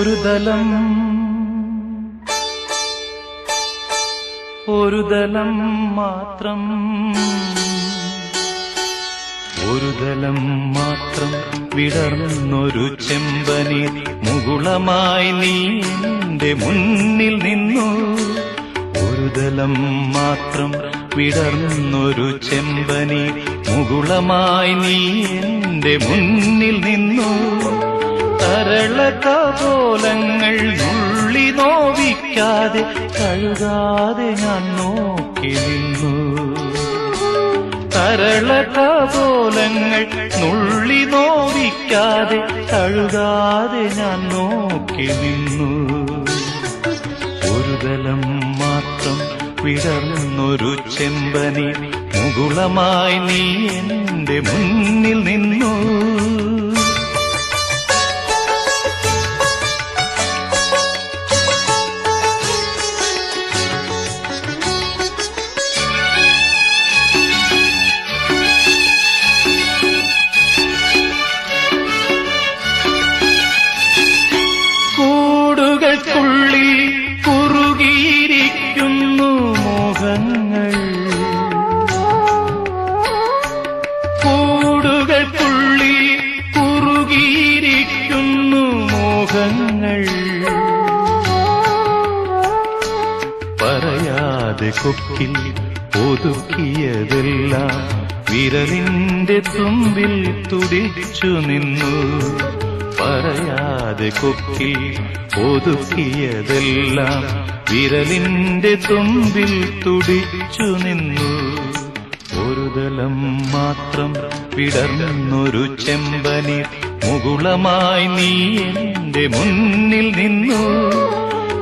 ഒരു ദലം മാത്രം വിടർന്നൊരു ചെമ്പനി മുകുളമായി നീ എന്റെ മുന്നിൽ നിന്നു. ഒരു ദലം മാത്രം വിടർന്നൊരു ചെമ്പനി മുകുളമായി നീ എന്റെ മുന്നിൽ നിന്നു. തരളകപോലങ്ങൾ നുള്ളി നോവിക്കാതെ കഴുകാതെ ഞാൻ നോക്കി നിന്നു. തരളകപോലങ്ങൾ നുള്ളി നോവിക്കാതെ കഴുകാതെ ഞാൻ നോക്കി നിന്നു. ഒരു ദലം മാത്രം വിടർന്നൊരു ചെമ്പനി മുകുളമായി നീ എന്റെ മുന്നിൽ നിന്നു. കൂടുകൾക്കുള്ളിൽ കുറുകിയിരിക്കുന്നു മോഹങ്ങൾ. കൂടുകൾക്കുള്ളിൽ കുറുകിയിരിക്കുന്നു മോഹങ്ങൾ. പറയാതെ കൊക്കിൽ ഒതുക്കിയതെല്ലാം വിരലിന്റെ തുമ്പിൽ തുടിച്ചു നിന്നു. പറയാതെ കൊക്കിൽ ഒതുക്കിയതെല്ലാം വിരലിന്റെ തുമ്പിൽ തുടിച്ചു നിന്നു. ഒരു ദലം മാത്രം വിടർന്നൊരു ചെമ്പനി മുകുളമായി നീ എന്റെ മുന്നിൽ നിന്നു.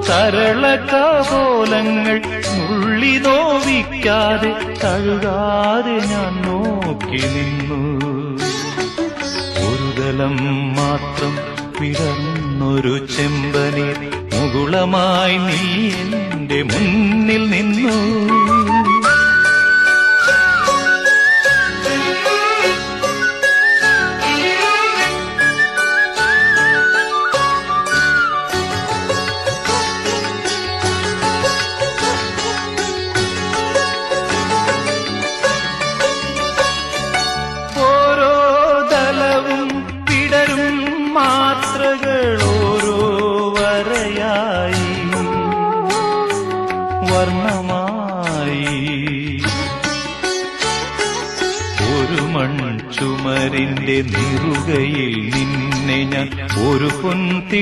തരളകപോലങ്ങൾ നുള്ളി നോവിക്കാതെ കഴുകാതെ ഞാൻ നോക്കി നിന്നു. ഒരു ദലം മാത്രം വിടർന്നൊരു ചെമ്പനി മുകുളമായി നീ എന്റെ മുന്നിൽ നിന്നു. മാത്രകളോരോ വരയായി വർണ്ണമായി ഒരു മൺചുമരിന്റെ നിറുകയിൽ നിന്നെ ഞാൻ ഒരു പൊൻതിടമ്പായെടുത്തു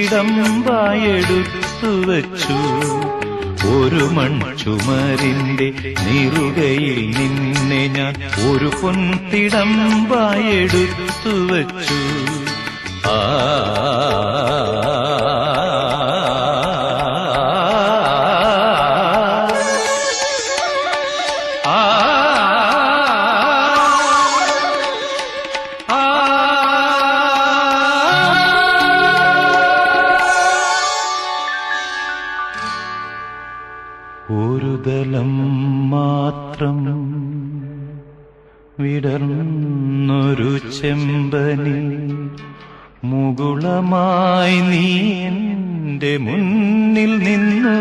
വച്ചു. ഒരു മൺചുമരിന്റെ നിറുകയിൽ നിന്നെ ഞാൻ ഒരു പൊൻതിടമ്പായെടുത്തു വച്ചു. ആ ഒരു ദലം മാത്രം വിടർന്നൊരു ചെമ്പനി മുകുളമായി നീ എന്റെ മുന്നിൽ നിന്നു.